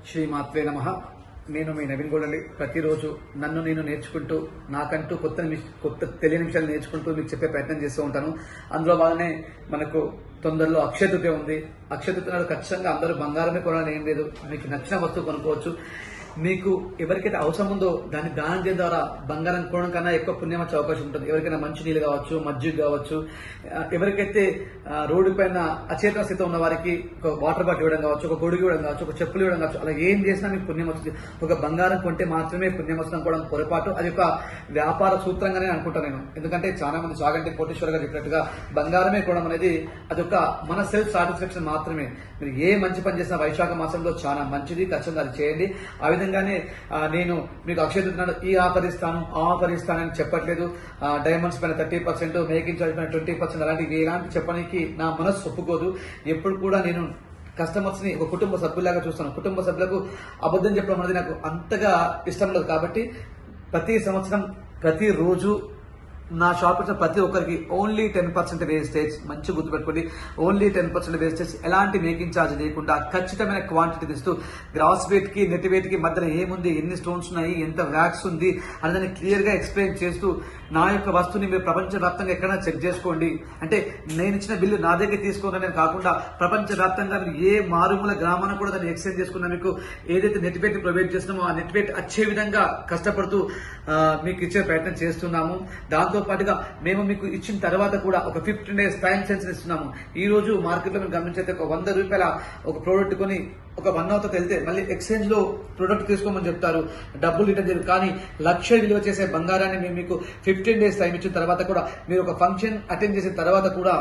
శ్రీమాత్రే నమః. నేను మీ నవీన్ గోల్డ్. ప్రతిరోజు నన్ను నేను నేర్చుకుంటూ నాకంటూ కొత్త తెలియని విషయాలు నేర్చుకుంటూ మీకు చెప్పే ప్రయత్నం చేస్తూ ఉంటాను. అందులో భాగంగానే మనకు తొందరలో అక్షయ తృతీయ ఉంది. అక్షయ తృతీయ నాడు ఖచ్చితంగా అందరూ బంగారమే కొనాలని ఏం లేదు, మీకు నచ్చిన వస్తువు కొనుక్కోవచ్చు. మీకు ఎవరికైతే అవసరం ఉందో దాన్ని దానం చేయడం ద్వారా బంగారం కొనడం కన్నా ఎక్కువ పుణ్యం వచ్చే అవకాశం ఉంటుంది. ఎవరికైనా మంచి నీళ్ళు కావచ్చు, మజ్జిగ కావచ్చు, ఎవరికైతే రోడ్డు పైన అచేతన స్థితిలో ఉన్న వారికి ఒక వాటర్ బాటిల్ ఇవ్వడం కావచ్చు, ఒక గొడుగు ఇవ్వడం కావచ్చు, ఒక చెప్పులు ఇవ్వడం కావచ్చు, అలా ఏం చేసినా మీకు పుణ్యం వస్తుంది. ఒక బంగారం కొంటే మాత్రమే పుణ్యం వస్తుంది అనుకోవడం పొరపాటు. అది ఒక వ్యాపార సూత్రంగానే అనుకుంటాను నేను. ఎందుకంటే చాలా మంది చాగంటి కోటేశ్వర గారు చెప్పినట్టుగా బంగారమే కొనడం అనేది అదొక మన సెల్ఫ్ సాటిస్ఫాక్షన్ మాత్రమే. మీరు ఏ మంచి పని చేసినా వైశాఖ మాసంలో చాలా మంచిది, ఖచ్చితంగా అది చేయండి. ఆ విధంగానే నేను మీకు అక్షయ తృతీయ ఈ ఆఫర్ ఇస్తాను, ఆ ఆఫర్ ఇస్తానని చెప్పట్లేదు. డైమండ్స్ పైన 30%, మేకింగ్ చార్జ్ పైన 20%, అలాంటివి ఎలాంటి చెప్పడానికి నా మనసు ఒప్పుకోదు. ఎప్పుడు కూడా నేను కస్టమర్స్ ని ఒక కుటుంబ సభ్యులాగా చూస్తాను. కుటుంబ సభ్యులకు అబద్ధం చెప్పడం అనేది నాకు అంతగా ఇష్టం లేదు. కాబట్టి ప్రతి సంవత్సరం ప్రతిరోజు నా షాప్ వచ్చిన ప్రతి ఒక్కరికి ఓన్లీ 10% వేస్టేజ్. మంచి గుర్తుపెట్టుకోండి, ఓన్లీ 10% వేస్టేజ్. ఎలాంటి మేకింగ్ ఛార్జ్ లేకుండా ఖచ్చితమైన క్వాంటిటీ ఇస్తూ గ్రాస్ వెయిట్ కి నెట్ వెయిట్ కి మధ్యలో ఏముంది, ఎన్ని స్టోన్స్ ఉన్నాయి, ఎంత వ్యాక్స్ ఉంది అని క్లియర్ గా ఎక్స్ప్లెయిన్ చేస్తూ నా యొక్క వస్తువుని మీరు ప్రపంచవ్యాప్తంగా ఎక్కడైనా చెక్ చేసుకోండి. అంటే నేను ఇచ్చిన బిల్లు నా దగ్గర తీసుకోవాలని కాకుండా ప్రపంచవ్యాప్తంగా మీరు ఏ మారుమూల గ్రామాన్ని కూడా దాన్ని ఎక్స్చేంజ్ చేసుకున్నా మీకు ఏదైతే నెట్ వెయిట్ ప్రొవైడ్ చేస్తున్నామో ఆ నెట్ వెయిట్ వచ్చే విధంగా కష్టపడుతూ మీకు ఇచ్చే ప్రయత్నం చేస్తున్నాము. దాంతో పాటుగా మేము మీకు ఇచ్చిన తర్వాత కూడా ఒక 15 days టైం సెన్స్ ఇస్తున్నాము. ఈ రోజు మార్కెట్ లో మీరు గమనించైతే ఒక 100 రూపాయల ఒక ప్రోడక్ట్ కొని ఒక 1 hour వెళ్తే మళ్ళీ ఎక్స్చేంజ్ లో ప్రొడక్ట్ తీసుకోమని చెప్తారు, డబ్బులు రిటర్న్ చేయరు. కానీ 1,00,000 విలువ చేసే బంగారాన్ని మేము మీకు 15 days టైం ఇచ్చిన తర్వాత కూడా మీరు ఒక ఫంక్షన్ అటెండ్ చేసిన తర్వాత కూడా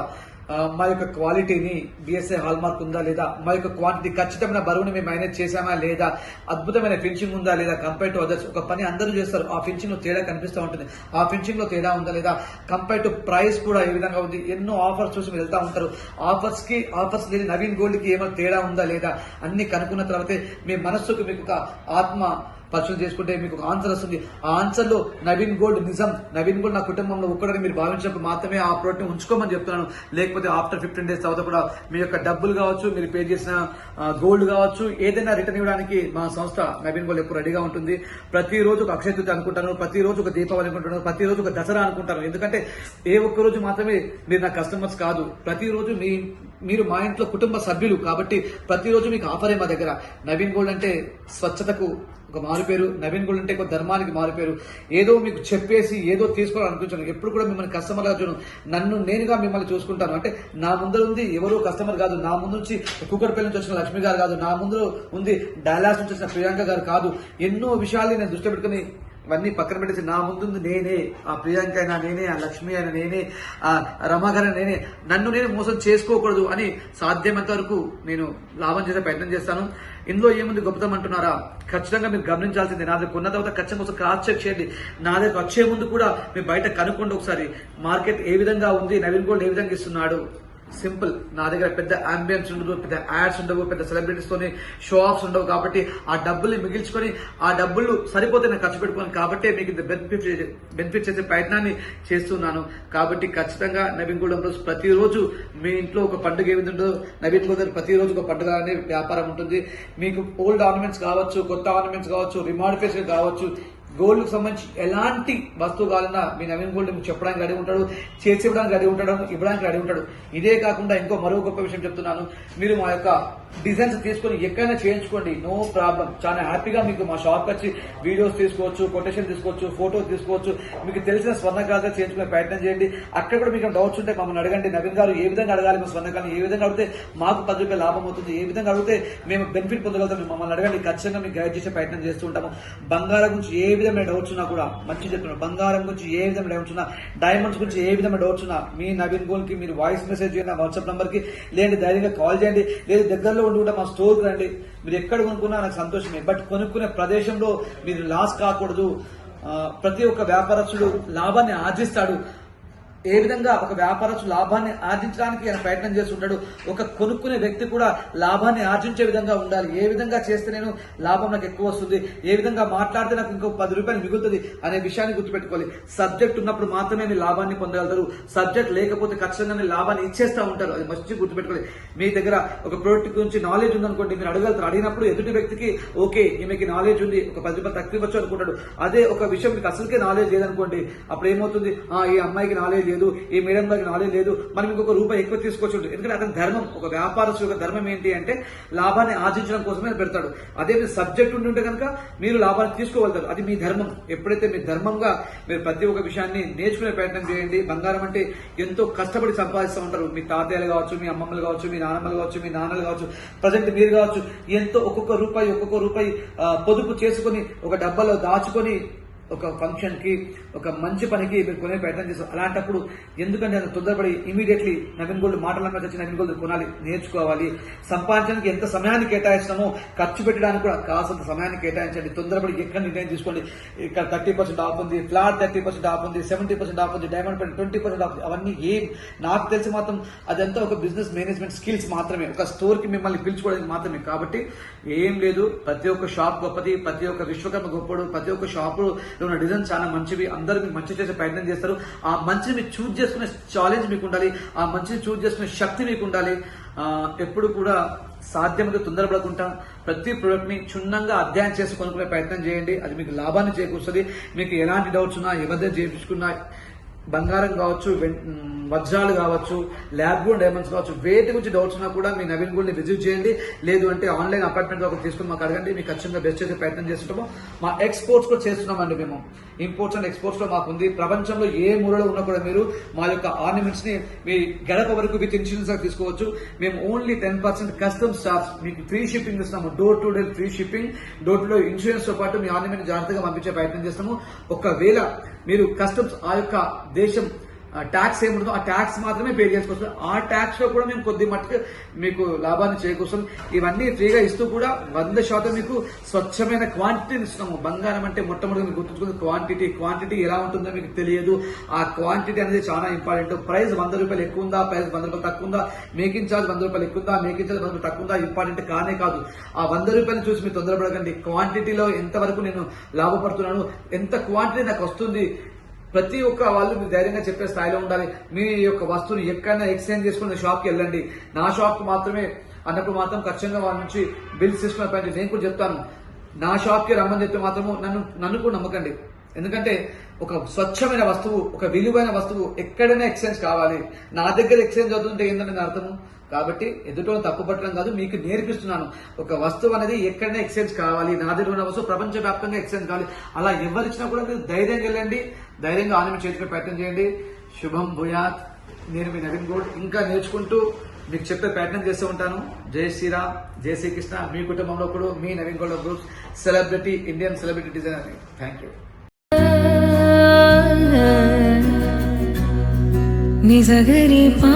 మా యొక్క క్వాలిటీని బిఎస్ఐ హాల్ మార్క్ ఉందా లేదా, మా యొక్క క్వాంటిటీ ఖచ్చితమైన బరువుని మేము మేనేజ్ చేశామా లేదా, అద్భుతమైన ఫినిషింగ్ ఉందా లేదా కంపేర్ టు అదర్స్. ఒక పని అందరూ చేస్తారు, ఆ ఫినిషింగ్ లో తేడా కనిపిస్తూ ఉంటుంది. ఆ ఫినిషింగ్ లో తేడా ఉందా లేదా, కంపేర్ టు ప్రైస్ కూడా ఏ విధంగా ఉంది, ఎన్నో ఆఫర్స్ చూసి మీరు వెళ్తా ఉంటారు. ఆఫర్స్ లేని నవీన్ గోల్డ్ కి ఏమైనా తేడా ఉందా లేదా అన్ని కనుక్కున్న తర్వాతే మీ మనస్సుకు మీకు ఒక ఆత్మ పరిశీలన చేసుకుంటే మీకు ఒక ఆన్సర్ వస్తుంది. ఆ ఆన్సర్ లో నవీన్ గోల్డ్ నిజం, నవీన్ గోల్డ్ నా కుటుంబంలో ఒక్కడని మీరు భావించినప్పుడు మాత్రమే ఆ ప్రోడక్ట్ ని ఉంచుకోమని చెప్తున్నాను. లేకపోతే ఆఫ్టర్ 15 days తర్వాత కూడా మీ యొక్క డబ్బులు కావచ్చు, మీరు పే చేసిన గోల్డ్ కావచ్చు, ఏదైనా రిటర్న్ ఇవ్వడానికి మా సంస్థ నవీన్ గోల్డ్ ఎప్పుడు రెడీగా ఉంటుంది. ప్రతిరోజు ఒక అక్షయ తృతీయ అనుకుంటాను, ప్రతిరోజు ఒక దీపావళి అనుకుంటాను, ప్రతిరోజు ఒక దసరా అనుకుంటాను. ఎందుకంటే ఏ ఒక్క రోజు మాత్రమే మీరు నా కస్టమర్స్ కాదు, ప్రతిరోజు మీరు మా ఇంట్లో కుటుంబ సభ్యులు. కాబట్టి ప్రతిరోజు మీకు ఆఫరే మా దగ్గర. నవీన్ గోల్డ్ అంటే స్వచ్ఛతకు ఒక మారుపేరు, నవీన్ గోల్డ్ అంటే ఒక ధర్మానికి మారుపేరు. ఏదో మీకు చెప్పేసి ఏదో తీసుకోవాలనుకుంటున్నాను. ఎప్పుడు కూడా మిమ్మల్ని కస్టమర్ గా చూడను, నన్ను నేనుగా మిమ్మల్ని చూసుకుంటాను. అంటే నా ముందర ఉంది ఎవరో కస్టమర్ కాదు, నా ముందు నుంచి కుక్కడపల్లి నుంచి వచ్చిన లక్ష్మి గారు కాదు, నా ముందు ఉంది డాలాస్ నుంచి వచ్చిన ప్రియాంక గారు కాదు. ఎన్నో విషయాల్ని నేను దృష్టి పెట్టుకుని ఇవన్నీ పక్కన పెట్టేసి నా ముందు నేనే, ఆ ప్రియాంక అయినా నేనే, ఆ లక్ష్మి అయినా నేనే, ఆ రమాగారు నేనే. నన్ను నేను మోసం చేసుకోకూడదు అని సాధ్యమైనంత వరకు నేను లాభం చేసే ప్రయత్నం చేస్తాను. ఇందులో ఏముంది గొప్పతనం అంటున్నారా, ఖచ్చితంగా మీరు గమనించాల్సింది. నా దగ్గర కొన్న తర్వాత ఖచ్చితంగా ఒకసారి క్రాస్ చెక్ చేయండి. నా దగ్గర వచ్చే ముందు కూడా మీరు బయట కనుక్కోండి ఒకసారి, మార్కెట్ ఏ విధంగా ఉంది, నవీన్ గోల్డ్ ఏ విధంగా ఇస్తున్నాడు. సింపుల్. నా దగ్గర పెద్ద అంబియన్స్ ఉండదు, పెద్ద యాడ్స్ ఉండవు, పెద్ద సెలబ్రిటీస్ తోని షో ఆఫ్స్ ఉండవు. కాబట్టి ఆ డబ్బుల్ని మిగిల్చుకొని ఆ డబ్బులు సరిపోతే నేను ఖర్చు పెట్టుకోను. కాబట్టి మీకు బెనిఫిట్ చేసే ప్రయత్నాన్ని చేస్తున్నాను. కాబట్టి ఖచ్చితంగా నవీన్ గోల్డ్ రోజు ప్రతిరోజు మీ ఇంట్లో ఒక పండుగ ఏమి ఉంటుందో నవీన్ గోల్డ్ ప్రతిరోజు ఒక పండుగ అనే వ్యాపారం ఉంటుంది. మీకు ఓల్డ్ ఆర్నమెంట్స్ కావచ్చు, కొత్త ఆర్నమెంట్స్ కావచ్చు, రిమాడిఫికేషన్ కావచ్చు, గోల్డ్ కు సంబంధించి ఎలాంటి వస్తువు కావాలన్నా మీ నవీన్ గోల్డ్ మీకు చెప్పడానికి రెడీ ఉంటాడు, చేసి ఇవ్వడానికి రెడీ ఉంటాడు, ఇవ్వడానికి రెడీ ఉంటాడు. ఇదే కాకుండా ఇంకో మరో గొప్ప విషయం చెప్తున్నాను, మీరు మా యొక్క డిజైన్స్ తీసుకొని ఎక్కడైనా చేయించుకోండి, నో ప్రాబ్లం. చాలా హ్యాపీగా మీకు మా షాప్ వచ్చి వీడియోస్ తీసుకోవచ్చు, కొటేషన్ తీసుకోవచ్చు, ఫోటోస్ తీసుకోవచ్చు. మీకు తెలిసిన స్వర్ణకాలుగా చేయించుకునే ప్రయత్నం చేయండి. అక్కడ కూడా మీకు డౌట్స్ ఉంటే మమ్మల్ని అడగండి. నవీన్ గారు ఏ విధంగా అడగాలి మా స్వర్ణకాలను, ఏ విధంగా అడిగితే మాకు 10 రూపాయలు లాభం అవుతుంది, ఏ విధంగా అడిగితే మేము బెనిఫిట్ పొందగలుగుతాం, మమ్మల్ని అడగండి. ఖచ్చితంగా మీకు గైడ్ చేసే ప్రయత్నం చేస్తూ ఉంటాము. బంగారం గురించి ఏ విధమైన డౌట్స్ ఉన్నా కూడా మంచి చెప్తున్నాను. బంగారం గురించి ఏ విధమైన డౌట్స్ ఉన్నా, డైమండ్స్ గురించి ఏ విధమైన డౌట్స్ ఉన్నా మీ నవీన్ గోల్డ్ కి మీరు వాయిస్ మెసేజ్ చేయండి, వాట్సాప్ నంబర్ కి, లేదంటే ధైర్యంగా కాల్ చేయండి, లేదా దగ్గరలో ఉండి కూడా మా స్టోర్ రండి. మీరు ఎక్కడ కొనుక్కున్నా నాకు సంతోషమే, బట్ కొనుక్కునే ప్రదేశంలో మీరు లాస్ కాకూడదు. ప్రతి ఒక్క వ్యాపారస్తుడు లాభాన్ని ఆర్జిస్తాడు. ఏ విధంగా ఒక వ్యాపారస్తు లాభాన్ని ఆర్జించడానికి ఆయన ప్రయత్నం చేస్తుంటాడు. ఒక కొనుక్కునే వ్యక్తి కూడా లాభాన్ని ఆర్జించే విధంగా ఉండాలి. ఏ విధంగా చేస్తే నేను లాభం నాకు ఎక్కువ వస్తుంది, ఏ విధంగా మాట్లాడితే నాకు ఇంకో 10 రూపాయలు మిగులుతుంది అనే విషయాన్ని గుర్తుపెట్టుకోవాలి. సబ్జెక్ట్ ఉన్నప్పుడు మాత్రమే మీరు లాభాన్ని పొందగలుగుతారు. సబ్జెక్ట్ లేకపోతే ఖచ్చితంగా మీరు లాభాన్ని ఇచ్చేస్తూ ఉంటారు. అది మంచి గుర్తుపెట్టుకోవాలి. మీ దగ్గర ఒక ప్రోడక్ట్ గురించి నాలెడ్జ్ ఉందనుకోండి, మీరు అడగలుగుతారు. అడిగినప్పుడు ఎదుటి వ్యక్తికి ఓకే ఈమెకి నాలెడ్జ్ ఉంది, ఒక 10 రూపాయలు తక్కువ ఇవ్వచ్చు అనుకుంటాడు. అదే ఒక విషయం మీకు అసలుకే నాలెడ్జ్ లేదనుకోండి, అప్పుడు ఏమవుతుంది, ఈ అమ్మాయికి నాలెడ్జ్ లేదు, ఈ మేడం గారికి నాలెడ్జ్ లేదు, మనం ఇంకొక రూపాయి ఎక్కువ తీసుకోవచ్చు. ఎందుకంటే అతని ధర్మం, ఒక వ్యాపారస్తు యొక్క ధర్మం ఏంటి అంటే లాభాన్ని ఆర్జించడం కోసమే పెడతాడు. అదే మీరు సబ్జెక్ట్ ఉండి ఉంటే కనుక మీరు లాభాన్ని తీసుకోగలుగుతారు. అది మీ ధర్మం. ఎప్పుడైతే మీ ధర్మంగా మీరు ప్రతి ఒక్క విషయాన్ని నేర్చుకునే ప్రయత్నం చేయండి. బంగారం అంటే ఎంతో కష్టపడి సంపాదిస్తూ ఉంటారు. మీ తాతయ్యలు కావచ్చు, మీ అమ్మమ్మలు కావచ్చు, మీ నాన్నమ్మలు కావచ్చు, మీ నాన్నలు కావచ్చు, ప్రజెంట్ మీరు కావచ్చు, ఎంతో ఒక్కొక్క రూపాయి పొదుపు చేసుకుని ఒక డబ్బాలో దాచుకొని ఒక ఫంక్షన్ కి, ఒక మంచి పనికి మీరు కొనే ప్రయత్నం చేస్తారు. అలాంటప్పుడు ఎందుకంటే అది తొందరపడి ఇమీడియట్లీ నవీన్ గోల్డ్ మాటలన్నా వచ్చి నవీన్ గోల్డ్ కొనాలి, నేర్చుకోవాలి. సంపాదించడానికి ఎంత సమయాన్ని కేటాయిస్తామో ఖర్చు పెట్టడానికి కూడా కాసంత సమయాన్ని కేటాయించండి. తొందరపడి ఎక్కడ నిర్ణయం తీసుకోండి. ఇక్కడ 30% ఆఫ్ ఉంది, ఫ్లాట్ 30% ఆఫ్ ఉంది, 70% ఆఫ్ ఉంది, డైమండ్ పెన్ 20% ఆఫ్, అవన్నీ ఏం నాకు తెలిసి మాత్రం అదంతా ఒక బిజినెస్ మేనేజ్మెంట్ స్కిల్స్ మాత్రమే, ఒక స్టోర్ కి మిమ్మల్ని పిలుచుకోవడానికి మాత్రమే. కాబట్టి ఏం లేదు, ప్రతి ఒక్క షాప్ గొప్పది, ప్రతి ఒక్క విశ్వకర్మ గొప్పడు, ప్రతి ఒక్క షాపు ఉన్న డిజైన్ చాలా మంచివి. అందరూ మీకు మంచి చేసే ప్రయత్నం చేస్తారు. ఆ మంచిని మీరు చూజ్ చేసుకునే ఛాలెంజ్ మీకు ఉండాలి, ఆ మంచిని చూజ్ చేసుకునే శక్తి మీకు ఉండాలి. ఎప్పుడు కూడా సాధ్యమైతే తొందరపడకుండా ప్రతి ప్రొడక్ట్ ని క్షుణ్ణంగా అధ్యయనం చేసి కొనుక్కునే ప్రయత్నం చేయండి. అది మీకు లాభాన్ని చేకూరుస్తుంది. మీకు ఎలాంటి డౌట్స్ ఉన్నా, ఎవరి చేయించుకున్నా, బంగారం కావచ్చు, వజ్రాలు కావచ్చు, ల్యాబ్ గోల్డ్ డైమండ్స్ కావచ్చు, వేటి గురించి డౌట్స్ ఉన్నా కూడా మీ నవీన్ గోల్డ్ ని విజిట్ చేయండి. లేదు అంటే ఆన్లైన్ అపాయింట్మెంట్ ఒకటి తీసుకుని మాకు అడగండి. మీకు ఖచ్చితంగా బెస్ట్ చేసే ప్రయత్నం చేస్తుంటాము. మా ఎక్స్పోర్ట్స్ కూడా చేస్తున్నామండి. మేము ఇంపోర్ట్స్ అండ్ ఎక్స్పోర్ట్స్ లో మాకు ఉంది. ప్రపంచంలో ఏ మూలలో ఉన్నా కూడా మీరు మా యొక్క ఆర్నమెంట్స్ ని మీ గడప వరకు విత్ ఇన్సూరెన్స్ గా తీసుకోవచ్చు. మేము ఓన్లీ 10% కస్టమ్ చార్జ్, మీకు ఫ్రీ షిప్పింగ్ ఇస్తున్నాము. Door to door free shipping, door to door insurance తో పాటు మీ ఆర్నమెంట్ జాగ్రత్తగా పంపించే ప్రయత్నం చేస్తాము. ఒకవేళ మీరు కస్టమ్స్ ఆ యొక్క దేశం ట్యాక్స్ ఏముంటుందో ఆ ట్యాక్స్ మాత్రమే పే చేసుకోవచ్చు. ఆ ట్యాక్స్ లో కూడా మేము కొద్ది మట్టుకు మీకు లాభాన్ని చేకూరుస్తాం. ఇవన్నీ ఫ్రీగా ఇస్తూ కూడా 100% మీకు స్వచ్ఛమైన క్వాంటిటీని ఇస్తున్నాము. బంగారం అంటే మొట్టమొదటి మీకు గుర్తుంచుకున్న క్వాంటిటీ ఎలా ఉంటుందో మీకు తెలియదు. ఆ క్వాంటిటీ అనేది చాలా ఇంపార్టెంట్. ప్రైస్ 100 రూపాయలు ఎక్కువ ఉందా, ప్రైస్ 100 రూపాయలు తక్కువ ఉందా, మేకింగ్ ఛార్జ్ 100 రూపాయలు ఎక్కువ ఉందా, మేకింగ్ ఛార్జ్ 100 రూపాయలు తక్కువ ఉందా, ఇంపార్టెంట్ కానే కాదు. ఆ 100 రూపాయలు చూసి మీరు తొందరపడకండి. క్వాంటిటీలో ఎంతవరకు నేను లాభపడుతున్నాను, ఎంత క్వాంటిటీ నాకు వస్తుంది, ప్రతి ఒక్క వాళ్ళు మీరు ధైర్యంగా చెప్పే స్థాయిలో ఉండాలి. మీ యొక్క వస్తువుని ఎక్కడైనా ఎక్స్చేంజ్ చేసుకుని షాప్కి వెళ్ళండి. నా షాప్కి మాత్రమే అన్నప్పుడు మాత్రం ఖచ్చితంగా వాళ్ళ నుంచి బిల్ సిస్టమ్ పని నేను కూడా చెప్తాను. నా షాప్కి రమ్మని చెప్తే మాత్రము నన్ను కూడా నమ్మకండి. ఎందుకంటే ఒక స్వచ్ఛమైన వస్తువు, ఒక విలువైన వస్తువు ఎక్కడైనా ఎక్స్చేంజ్ కావాలి. నా దగ్గర ఎక్స్చేంజ్ అవుతుంటే ఏంటంటే అర్థము. కాబట్టి ఎదుటో తప్పు పట్టడం కాదు, మీకు నేర్పిస్తున్నాను. ఒక వస్తువు అనేది ఎక్కడైనా ఎక్స్చేంజ్ కావాలి. నా దగ్గర ఉన్న వస్తువు ప్రపంచవ్యాప్తంగా ఎక్స్చేంజ్ కావాలి. అలా ఎవరిచ్చినా కూడా మీరు ధైర్యంగా వెళ్ళండి, ధైర్యంగా ఆర్నమెంట్ చేసుకునే ప్రయత్నం చేయండి. శుభం భూయాత్. నేను మీ నవీన్ గోల్డ్ ఇంకా నేర్చుకుంటూ మీకు చెప్పే ప్రయత్నం చేస్తూ ఉంటాను. జై శ్రీరామ్, జై శ్రీకృష్ణ. మీ కుటుంబంలో కూడా మీ Naveen gold group celebrity, Indian celebrity designer. Thank you. నిజగరి పా